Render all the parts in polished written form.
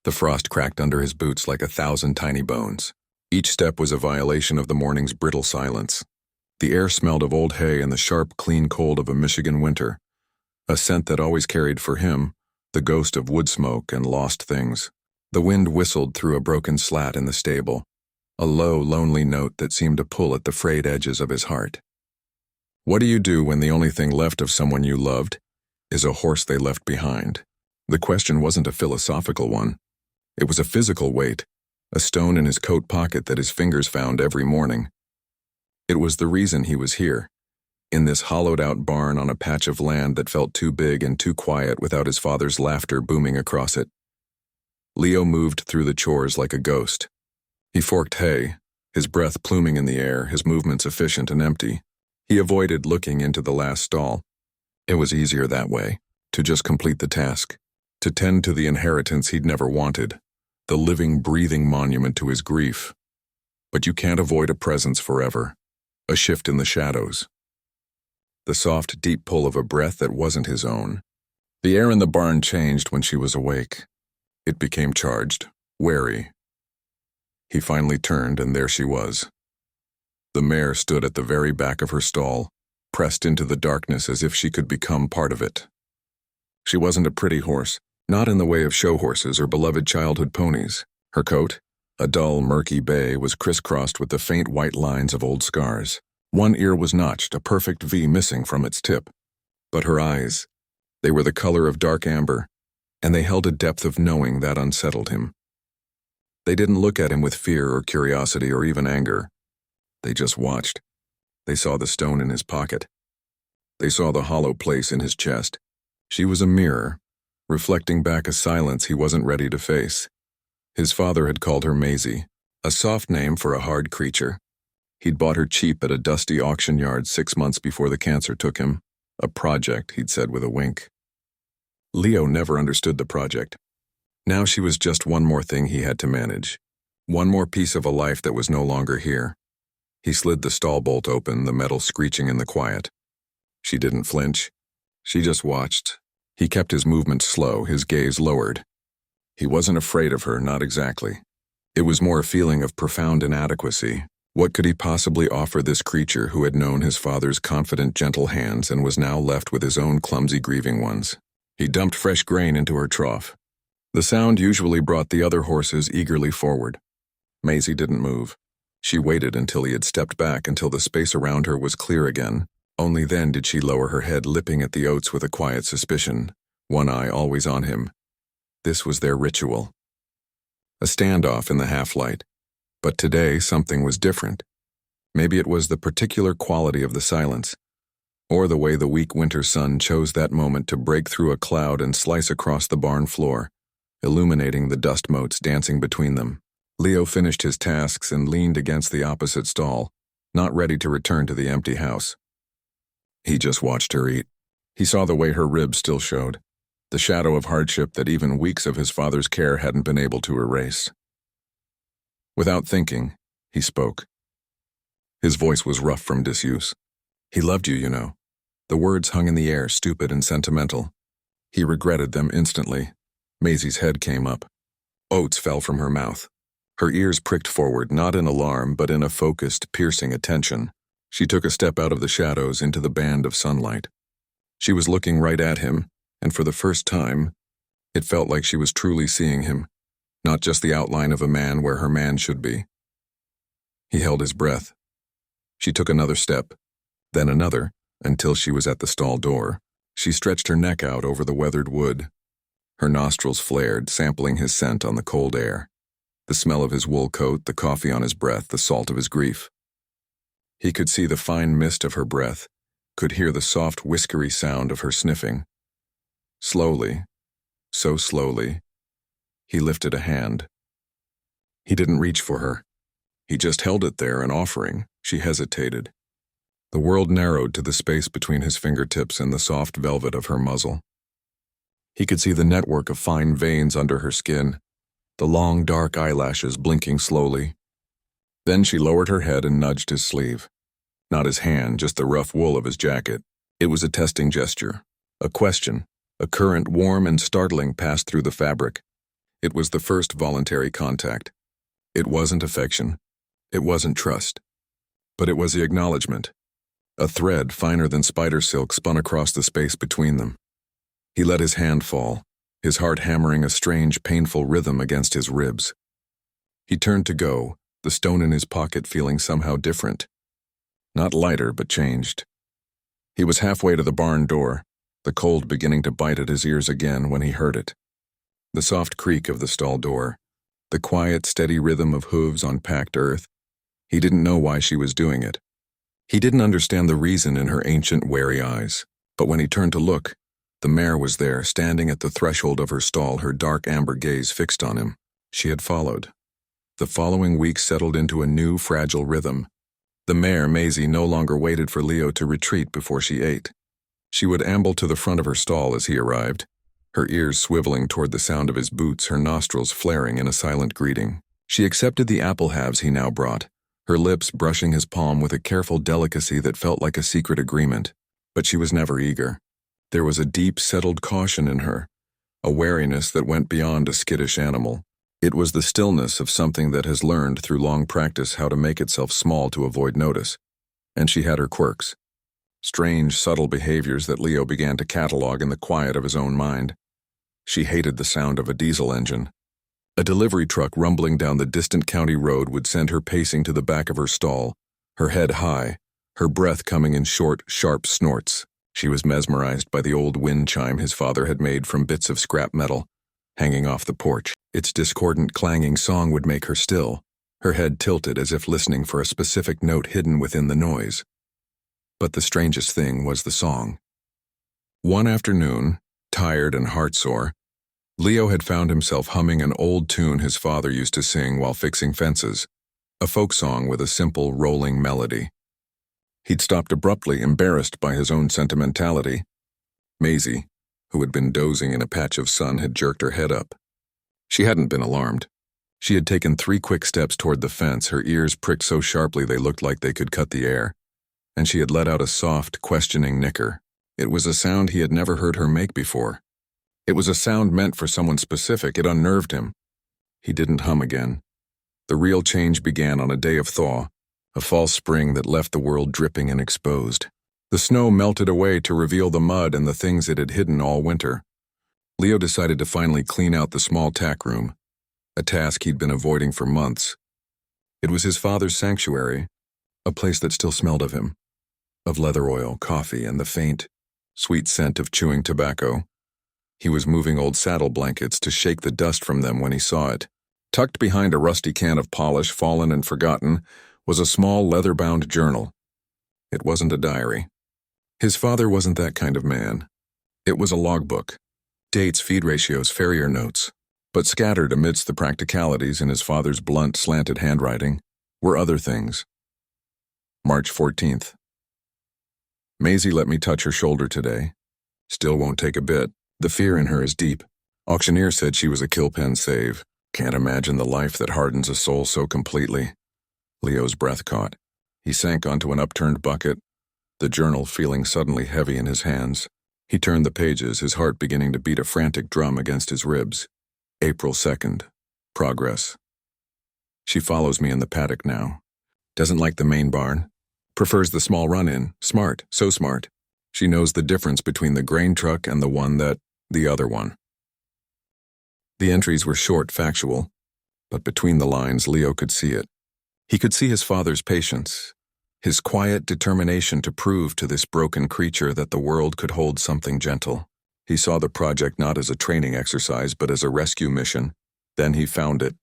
The frost cracked under his boots like 1,000 tiny bones. Each step was a violation of the morning's brittle silence. The air smelled of old hay and the sharp, clean cold of a Michigan winter, a scent that always carried for him the ghost of wood smoke and lost things. The wind whistled through a broken slat in the stable, a low, lonely note that seemed to pull at the frayed edges of his heart. What do you do when the only thing left of someone you loved is a horse they left behind? The question wasn't a philosophical one. It was a physical weight, a stone in his coat pocket that his fingers found every morning. It was the reason he was here, in this hollowed-out barn on a patch of land that felt too big and too quiet without his father's laughter booming across it. Leo moved through the chores like a ghost. He forked hay, his breath pluming in the air, his movements efficient and empty. He avoided looking into the last stall. It was easier that way, to just complete the task, to tend to the inheritance he'd never wanted, the living, breathing monument to his grief. But you can't avoid a presence forever, a shift in the shadows. The soft, deep pull of a breath that wasn't his own. The air in the barn changed when she was awake. It became charged, wary. He finally turned, and there she was. The mare stood at the very back of her stall, pressed into the darkness as if she could become part of it. She wasn't a pretty horse, not in the way of show horses or beloved childhood ponies. Her coat, a dull, murky bay, was crisscrossed with the faint white lines of old scars. One ear was notched, a perfect V missing from its tip. But her eyes, they were the color of dark amber, and they held a depth of knowing that unsettled him. They didn't look at him with fear or curiosity or even anger. They just watched. They saw the stone in his pocket. They saw the hollow place in his chest. She was a mirror, reflecting back a silence he wasn't ready to face. His father had called her Maisie, a soft name for a hard creature. He'd bought her cheap at a dusty auction yard 6 months before the cancer took him. A project, he'd said with a wink. Leo never understood the project. Now she was just one more thing he had to manage. One more piece of a life that was no longer here. He slid the stall bolt open, the metal screeching in the quiet. She didn't flinch. She just watched. He kept his movements slow, his gaze lowered. He wasn't afraid of her, not exactly. It was more a feeling of profound inadequacy. What could he possibly offer this creature who had known his father's confident, gentle hands and was now left with his own clumsy, grieving ones? He dumped fresh grain into her trough. The sound usually brought the other horses eagerly forward. Maisie didn't move. She waited until he had stepped back, until the space around her was clear again. Only then did she lower her head, lipping at the oats with a quiet suspicion, one eye always on him. This was their ritual. A standoff in the half-light. But today something was different. Maybe it was the particular quality of the silence, or the way the weak winter sun chose that moment to break through a cloud and slice across the barn floor, illuminating the dust motes dancing between them. Leo finished his tasks and leaned against the opposite stall, not ready to return to the empty house. He just watched her eat. He saw the way her ribs still showed, the shadow of hardship that even weeks of his father's care hadn't been able to erase. Without thinking, he spoke. His voice was rough from disuse. He loved you, you know. The words hung in the air, stupid and sentimental. He regretted them instantly. Maisie's head came up. Oats fell from her mouth. Her ears pricked forward, not in alarm, but in a focused, piercing attention. She took a step out of the shadows into the band of sunlight. She was looking right at him, and for the first time, it felt like she was truly seeing him, not just the outline of a man where her man should be. He held his breath. She took another step, then another, until she was at the stall door. She stretched her neck out over the weathered wood. Her nostrils flared, sampling his scent on the cold air. The smell of his wool coat, the coffee on his breath, the salt of his grief. He could see the fine mist of her breath, could hear the soft, whiskery sound of her sniffing. Slowly, so slowly, he lifted a hand. He didn't reach for her. He just held it there, an offering. She hesitated. The world narrowed to the space between his fingertips and the soft velvet of her muzzle. He could see the network of fine veins under her skin, the long, dark eyelashes blinking slowly. Then she lowered her head and nudged his sleeve. Not his hand, just the rough wool of his jacket. It was a testing gesture, a question. A current warm and startling passed through the fabric. It was the first voluntary contact. It wasn't affection. It wasn't trust. But it was the acknowledgement. A thread finer than spider silk spun across the space between them. He let his hand fall, his heart hammering a strange, painful rhythm against his ribs. He turned to go, the stone in his pocket feeling somehow different. Not lighter, but changed. He was halfway to the barn door, the cold beginning to bite at his ears again when he heard it. The soft creak of the stall door, the quiet, steady rhythm of hooves on packed earth. He didn't know why she was doing it. He didn't understand the reason in her ancient, wary eyes, but when he turned to look, the mare was there, standing at the threshold of her stall, her dark amber gaze fixed on him. She had followed. The following week settled into a new, fragile rhythm. The mare, Maisie, no longer waited for Leo to retreat before she ate. She would amble to the front of her stall as he arrived, her ears swiveling toward the sound of his boots, her nostrils flaring in a silent greeting. She accepted the apple halves he now brought, her lips brushing his palm with a careful delicacy that felt like a secret agreement. But she was never eager. There was a deep, settled caution in her, a wariness that went beyond a skittish animal. It was the stillness of something that has learned through long practice how to make itself small to avoid notice. And she had her quirks. Strange, subtle behaviors that Leo began to catalog in the quiet of his own mind. She hated the sound of a diesel engine. A delivery truck rumbling down the distant county road would send her pacing to the back of her stall, her head high, her breath coming in short, sharp snorts. She was mesmerized by the old wind chime his father had made from bits of scrap metal, hanging off the porch. Its discordant, clanging song would make her still, her head tilted as if listening for a specific note hidden within the noise. But the strangest thing was the song. One afternoon, tired and heartsore, Leo had found himself humming an old tune his father used to sing while fixing fences, a folk song with a simple, rolling melody. He'd stopped abruptly, embarrassed by his own sentimentality. Maisie, who had been dozing in a patch of sun, had jerked her head up. She hadn't been alarmed. She had taken 3 quick steps toward the fence, her ears pricked so sharply they looked like they could cut the air, and she had let out a soft, questioning nicker. It was a sound he had never heard her make before. It was a sound meant for someone specific. It unnerved him. He didn't hum again. The real change began on a day of thaw, a false spring that left the world dripping and exposed. The snow melted away to reveal the mud and the things it had hidden all winter. Leo decided to finally clean out the small tack room, a task he'd been avoiding for months. It was his father's sanctuary, a place that still smelled of him, of leather oil, coffee, and the faint, sweet scent of chewing tobacco. He was moving old saddle blankets to shake the dust from them when he saw it. Tucked behind a rusty can of polish, fallen and forgotten, was a small leather-bound journal. It wasn't a diary. His father wasn't that kind of man. It was a logbook. Dates, feed ratios, farrier notes. But scattered amidst the practicalities in his father's blunt, slanted handwriting were other things. March 14th. Maisie let me touch her shoulder today. Still won't take a bit. The fear in her is deep. Auctioneer said she was a kill-pen save. Can't imagine the life that hardens a soul so completely. Leo's breath caught. He sank onto an upturned bucket, the journal feeling suddenly heavy in his hands. He turned the pages, his heart beginning to beat a frantic drum against his ribs. April 2nd. Progress. She follows me in the paddock now. Doesn't like the main barn. Prefers the small run-in. Smart, so smart. She knows the difference between the grain truck and the other one. The entries were short, factual, but between the lines Leo could see it. He could see his father's patience, his quiet determination to prove to this broken creature that the world could hold something gentle. He saw the project not as a training exercise, but as a rescue mission. Then he found it.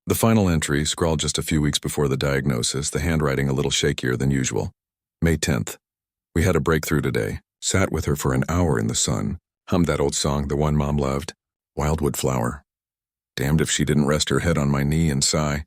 The final entry, scrawled just a few weeks before the diagnosis, the handwriting a little shakier than usual. May 10th. We had a breakthrough today. Sat with her for an hour in the sun. Hummed that old song, the one Mom loved. Wildwood Flower. Damned if she didn't rest her head on my knee and sigh.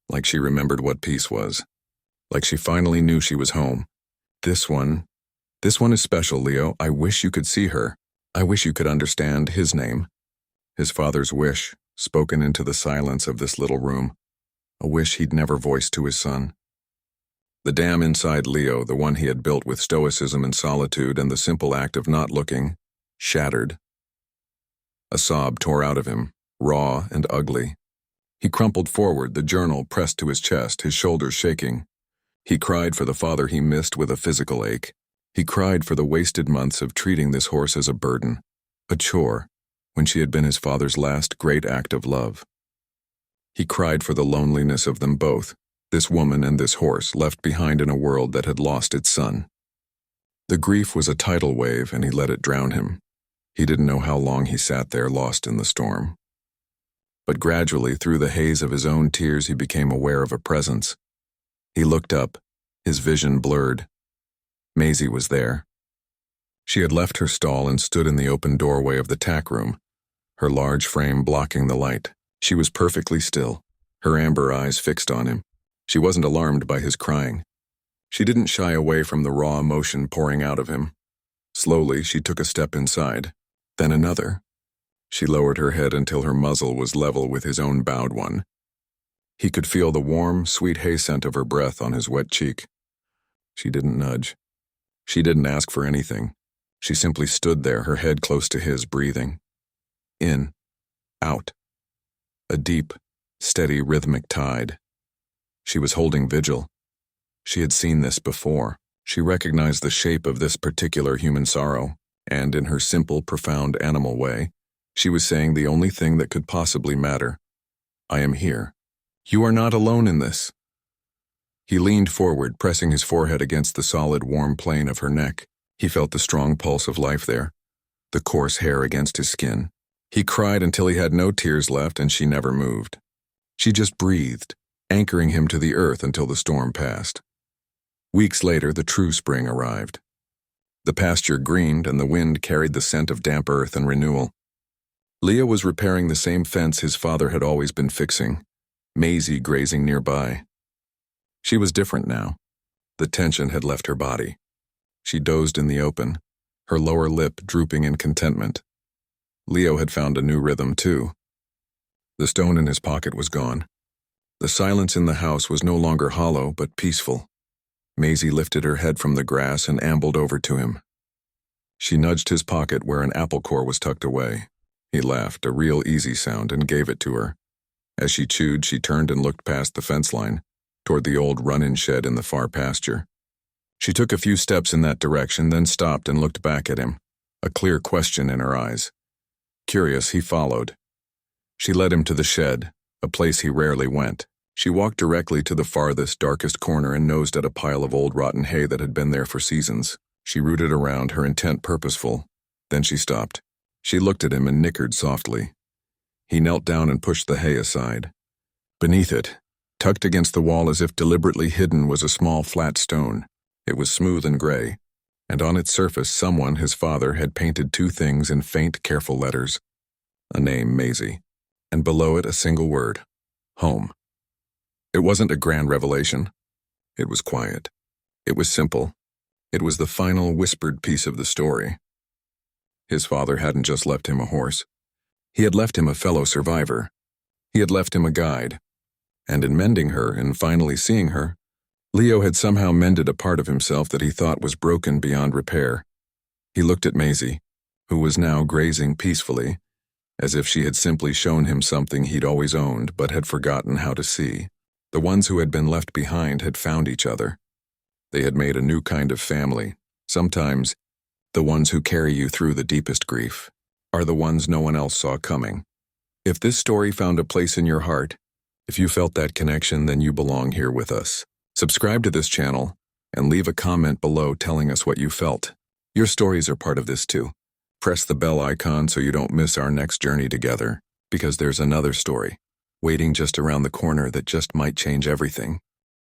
Like she remembered what peace was. Like she finally knew she was home. This one is special, Leo. I wish you could see her. I wish you could understand his name. His father's wish, spoken into the silence of this little room. A wish he'd never voiced to his son. The dam inside Leo, the one he had built with stoicism and solitude and the simple act of not looking, shattered. A sob tore out of him, raw and ugly. He crumpled forward, the journal pressed to his chest, his shoulders shaking. He cried for the father he missed with a physical ache. He cried for the wasted months of treating this horse as a burden, a chore, when she had been his father's last great act of love. He cried for the loneliness of them both, this woman and this horse left behind in a world that had lost its son. The grief was a tidal wave, and he let it drown him. He didn't know how long he sat there lost in the storm. But gradually, through the haze of his own tears, he became aware of a presence. He looked up, his vision blurred. Maisie was there. She had left her stall and stood in the open doorway of the tack room, her large frame blocking the light. She was perfectly still, her amber eyes fixed on him. She wasn't alarmed by his crying. She didn't shy away from the raw emotion pouring out of him. Slowly, she took a step inside, then another. She lowered her head until her muzzle was level with his own bowed one. He could feel the warm, sweet hay scent of her breath on his wet cheek. She didn't nudge. She didn't ask for anything. She simply stood there, her head close to his, breathing. In, out. A deep, steady, rhythmic tide. She was holding vigil. She had seen this before. She recognized the shape of this particular human sorrow, and in her simple, profound animal way, she was saying the only thing that could possibly matter. I am here. You are not alone in this. He leaned forward, pressing his forehead against the solid, warm plane of her neck. He felt the strong pulse of life there, the coarse hair against his skin. He cried until he had no tears left, and she never moved. She just breathed, anchoring him to the earth until the storm passed. Weeks later, the true spring arrived. The pasture greened, and the wind carried the scent of damp earth and renewal. Leah was repairing the same fence his father had always been fixing, Maisie grazing nearby. She was different now. The tension had left her body. She dozed in the open, her lower lip drooping in contentment. Leo had found a new rhythm, too. The stone in his pocket was gone. The silence in the house was no longer hollow, but peaceful. Maisie lifted her head from the grass and ambled over to him. She nudged his pocket where an apple core was tucked away. He laughed, a real easy sound, and gave it to her. As she chewed, she turned and looked past the fence line, toward the old run-in shed in the far pasture. She took a few steps in that direction, then stopped and looked back at him, a clear question in her eyes. Curious, he followed. She led him to the shed, a place he rarely went. She walked directly to the farthest, darkest corner and nosed at a pile of old rotten hay that had been there for seasons. She rooted around, her intent purposeful. Then she stopped. She looked at him and nickered softly. He knelt down and pushed the hay aside. Beneath it, tucked against the wall as if deliberately hidden, was a small flat stone. It was smooth and gray, and on its surface someone, his father, had painted two things in faint, careful letters. A name, Maisie, and below it a single word, home. It wasn't a grand revelation. It was quiet. It was simple. It was the final whispered piece of the story. His father hadn't just left him a horse. He had left him a fellow survivor. He had left him a guide. And in mending her and finally seeing her, Leo had somehow mended a part of himself that he thought was broken beyond repair. He looked at Maisie, who was now grazing peacefully, as if she had simply shown him something he'd always owned but had forgotten how to see. The ones who had been left behind had found each other. They had made a new kind of family. Sometimes, the ones who carry you through the deepest grief are the ones no one else saw coming. If this story found a place in your heart, if you felt that connection, then you belong here with us. Subscribe to this channel and leave a comment below telling us what you felt. Your stories are part of this too. Press the bell icon so you don't miss our next journey together, because there's another story waiting just around the corner that just might change everything.